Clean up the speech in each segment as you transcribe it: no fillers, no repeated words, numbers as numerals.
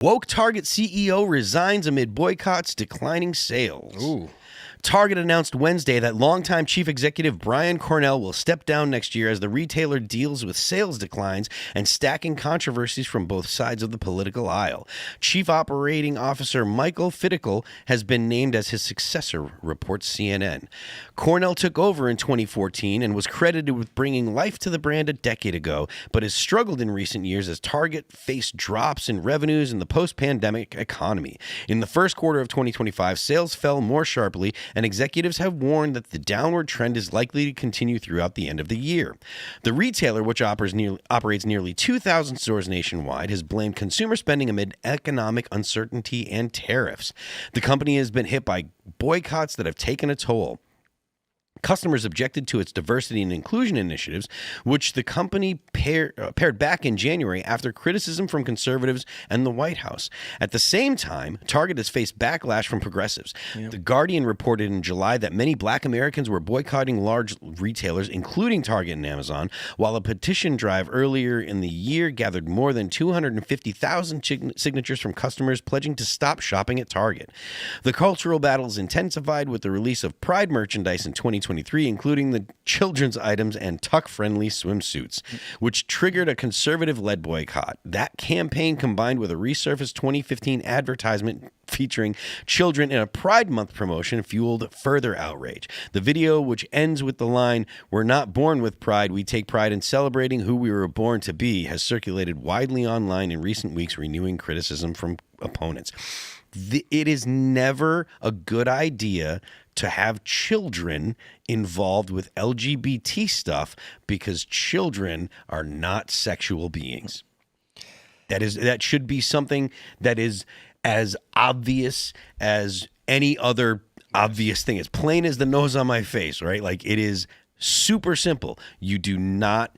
Woke Target CEO resigns amid boycotts, declining sales. Ooh. Target announced Wednesday that longtime chief executive Brian Cornell will step down next year as the retailer deals with sales declines and stacking controversies from both sides of the political aisle. Chief Operating Officer Michael Fiddickle has been named as his successor, reports CNN. Cornell took over in 2014 and was credited with bringing life to the brand a decade ago, but has struggled in recent years as Target faced drops in revenues in the post-pandemic economy. In the first quarter of 2025, sales fell more sharply, and executives have warned that the downward trend is likely to continue throughout the end of the year. The retailer, which operates nearly 2,000 stores nationwide, has blamed consumer spending amid economic uncertainty and tariffs. The company has been hit by boycotts that have taken a toll. Customers objected to its diversity and inclusion initiatives, which the company pared back in January after criticism from conservatives and the White House. At the same time, Target has faced backlash from progressives. Yep. The Guardian reported in July that many Black Americans were boycotting large retailers, including Target and Amazon, while a petition drive earlier in the year gathered more than 250,000 signatures from customers pledging to stop shopping at Target. The cultural battles intensified with the release of Pride merchandise in 2023, including the children's items and tuck-friendly swimsuits, which triggered a conservative-led boycott. That campaign, combined with a resurfaced 2015 advertisement featuring children in a Pride Month promotion, fueled further outrage. The video, which ends with the line, "We're not born with pride, we take pride in celebrating who we were born to be," has circulated widely online in recent weeks, renewing criticism from opponents. It is never a good idea to have children involved with LGBT stuff because children are not sexual beings. That should be something that is as obvious as any other obvious thing. As plain as the nose on my face, right? Like, it is super simple. You do not...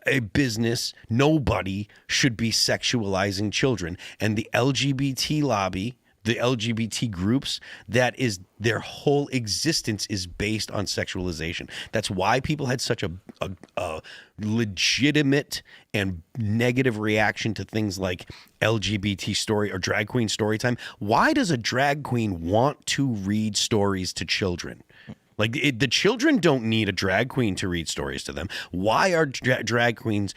A business, nobody should be sexualizing children. And the LGBT lobby, the LGBT groups, that is their whole existence is based on sexualization. That's why people had such a legitimate and negative reaction to things like LGBT story or drag queen story time. Why does a drag queen want to read stories to children? Like, the children don't need a drag queen to read stories to them. Why are drag queens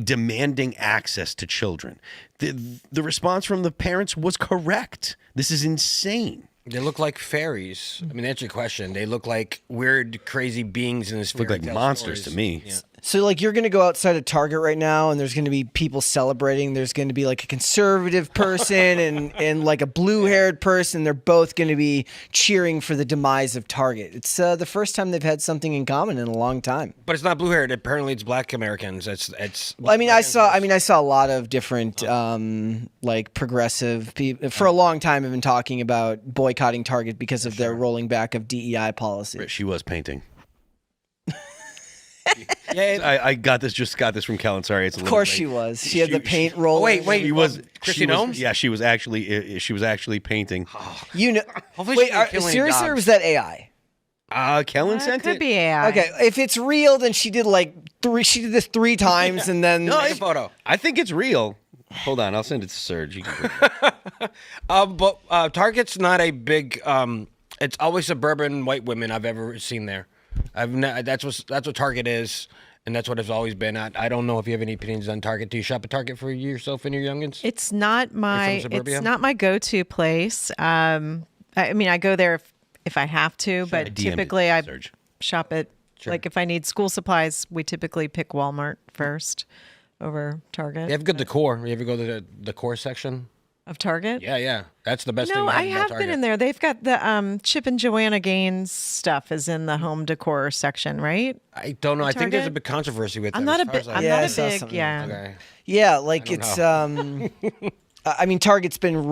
demanding access to children? The response from the parents was correct. This is insane. They look like fairies. I mean, that's your question. They look like weird, crazy beings in this fairy tale look like monsters stories. to me. Yeah. So, like, you're going to go outside of Target right now, and there's going to be people celebrating. There's going to be, like, a conservative person and like, a blue-haired person. They're both going to be cheering for the demise of Target. It's the first time they've had something in common in a long time. But it's not blue-haired. Apparently, it's Black Americans. It's. Well, I saw a lot of different, like, progressive people. For a long time, have been talking about boycotting Target because of their rolling back of DEI policy. She was painting. Yeah, I got this from Kellen. Sorry, it's a Of little course late. she was. She had the paint roll. Wait. She was Christy Gnomes? Yeah, she was actually painting. You know. Hopefully Wait, she didn't kill any seriously, dogs. or was that AI? Kellen sent Could it. be AI. Okay, if it's real, then she did this 3 times, and then No, Take a photo. I think it's real. Hold on, I'll send it to Serge. You can But Target's not a big. It's always suburban white women I've ever seen there. That's what Target is, and that's what it's always been. I don't know if you have any opinions on Target. Do you shop at Target for yourself and your youngins? It's not my suburbia? it's not my go-to place. I mean, I go there if I have to, but DM'd typically I Serge. shop at like if I need school supplies, we typically pick Walmart first over Target. They have good decor. You ever go to the decor section? Of Target? Yeah. That's the best thing. No, I about have Target. been in there. They've got the Chip and Joanna Gaines stuff is in the home decor section, right? I don't know. I think there's a Target? big controversy with I'm them. not a as far big. as I I'm know. Yeah, I not a saw big. something Yeah. Okay. yeah, like don't it's I mean, Target's been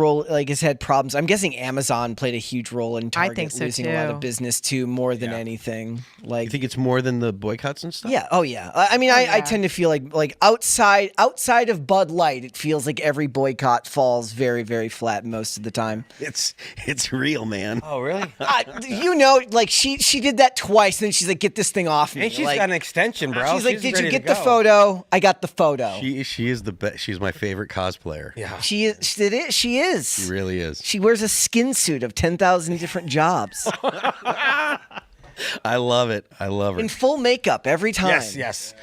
has had problems. I'm guessing Amazon played a huge role in Target think so, losing a lot of too. business too, more than anything. Like, You think it's more than the boycotts and stuff? yeah, oh yeah. I mean, I yeah. tend to feel like outside of Bud Light, it feels like every boycott falls very, very flat most of the time. It's real, man. Oh, really? Like she did that twice, and then she's like, "Get this thing off me!" And she's like, got an extension, bro. she's like, "Did you ready get to the go." photo? I got the photo. She is the best. She's my favorite cosplayer. Yeah. She She is. She is. She really is. She wears a skin suit of 10,000 different jobs I love it. I love her. in full makeup every time. Yes.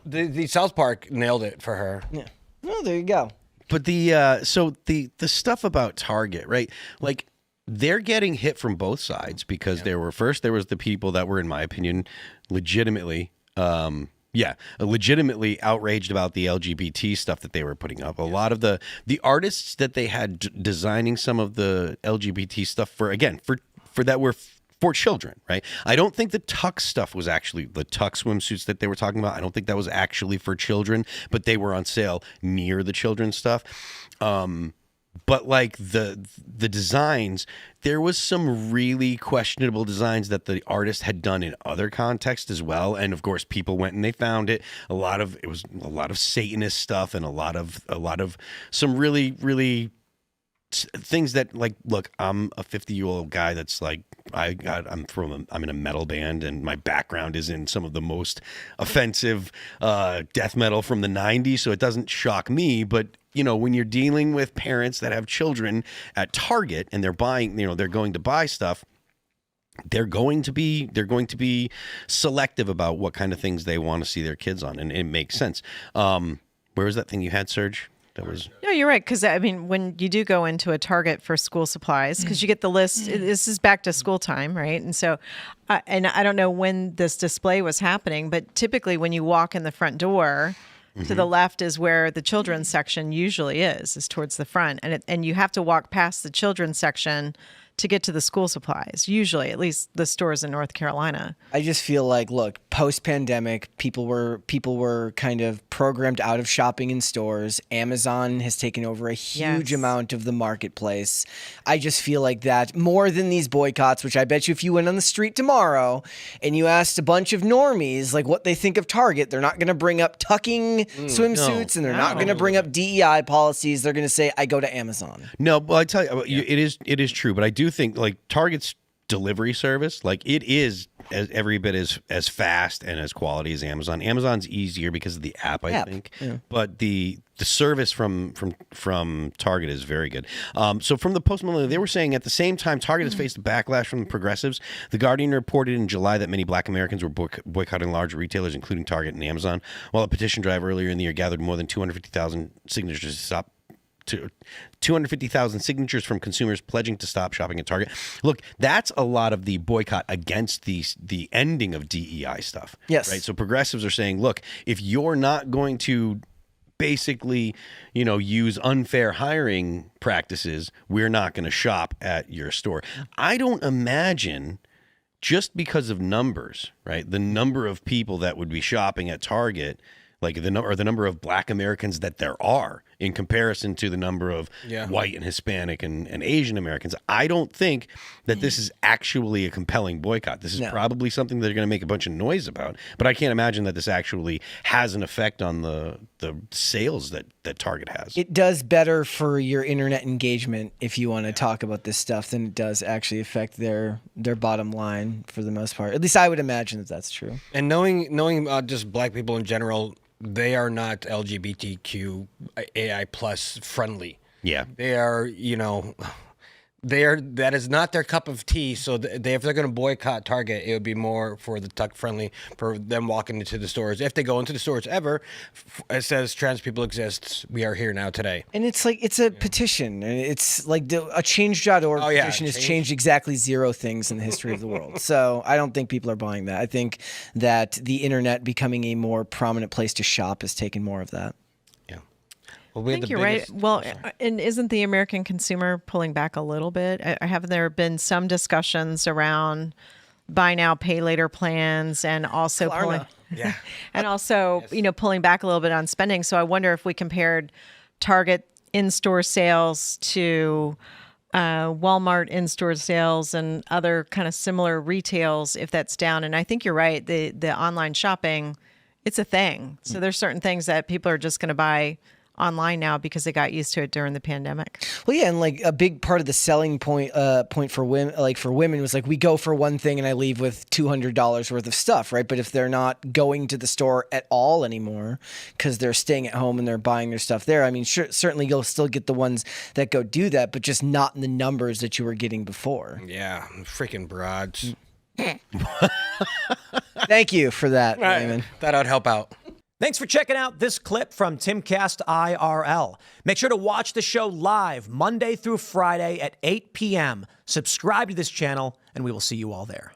The South Park nailed it for her. Yeah. Oh, there you go. But the stuff about Target, right? Like they're getting hit from both sides because there was the people that were, in my opinion, legitimately outraged about the LGBT stuff that they were putting up. A lot of the artists that they had designing some of the LGBT stuff for that were for children, right? I don't think the tux stuff was actually the tux swimsuits that they were talking about. I don't think that was actually for children, but they were on sale near the children's stuff. But like the designs, there was some really questionable designs that the artist had done in other contexts as well. And of course, people went and they found it. It was a lot of Satanist stuff and a lot of some really, really things that, like, look, I'm a 50-year-old guy that's like, I'm in a metal band and my background is in some of the most offensive death metal from the 90s, so it doesn't shock me. But you know, when you're dealing with parents that have children at Target and they're buying, they're going to buy stuff, they're going to be selective about what kind of things they want to see their kids on, and it makes sense. Where was that thing you had, Serge? That was... No, you're right. Because I mean, when you do go into a Target for school supplies, because you get the list, this is back to school time, right? And so, and I don't know when this display was happening, but typically when you walk in the front door, to the left is where the children's section usually is towards the front, and you have to walk past the children's section to get to the school supplies, usually, at least the stores in North Carolina. I just feel like, look, post-pandemic, people were kind of programmed out of shopping in stores. Amazon has taken over a huge amount of the marketplace. I just feel like that more than these boycotts, which I bet you if you went on the street tomorrow and you asked a bunch of normies like what they think of Target, they're not going to bring up tucking swimsuits, and they're not going to bring up DEI policies. They're going to say, I go to Amazon. No, well, I tell you, it is true, but I do think like Target's delivery service, like it is every bit as fast and as quality as Amazon. Amazon's easier because of the app, I think. Yeah. But the service from Target is very good. So from the Post Millennial, they were saying at the same time Target has faced a backlash from the progressives. The Guardian reported in July that many black Americans were boycotting large retailers, including Target and Amazon, while a petition drive earlier in the year gathered more than 250,000 signatures to stop 250,000 signatures from consumers pledging to stop shopping at Target. Look, that's a lot of the boycott against the ending of DEI stuff. Yes. Right. So progressives are saying, look, if you're not going to basically, use unfair hiring practices, we're not going to shop at your store. I don't imagine, just because of numbers, right? The number of people that would be shopping at Target, like the number of black Americans that there are in comparison to the number of white and Hispanic and Asian Americans. I don't think that this is actually a compelling boycott. This is probably something they're going to make a bunch of noise about, but I can't imagine that this actually has an effect on the sales that Target has. It does better for your internet engagement if you want to talk about this stuff than it does actually affect their bottom line for the most part. At least I would imagine that that's true. And knowing just black people in general, they are not LGBTQ AI plus friendly. Yeah. They are, that is not their cup of tea. So if they're going to boycott Target, it would be more for the tuck friendly, for them walking into the stores. If they go into the stores ever, it says trans people exist. We are here now today. And it's like, it's a petition, and it's like a change.org petition has changed exactly 0 things in the history of the world. So I don't think people are buying that. I think that the internet becoming a more prominent place to shop has taken more of that. Well, I think you're right. Well, and isn't the American consumer pulling back a little bit? Haven't there been some discussions around buy now, pay later plans, and also pulling back a little bit on spending? So I wonder if we compared Target in-store sales to Walmart in-store sales and other kind of similar retails, if that's down. And I think you're right. The online shopping, it's a thing. So there's certain things that people are just going to buy online now because they got used to it during the pandemic. Well, yeah, and like a big part of the selling point for women was like, we go for one thing and I leave with $200 worth of stuff, right? But if they're not going to the store at all anymore because they're staying at home and they're buying their stuff there, I mean, certainly you'll still get the ones that go do that, but just not in the numbers that you were getting before. Yeah, freaking broads. Thank you for that, Raymond. That would help out. Thanks for checking out this clip from Timcast IRL. Make sure to watch the show live Monday through Friday at 8 p.m. Subscribe to this channel, and we will see you all there.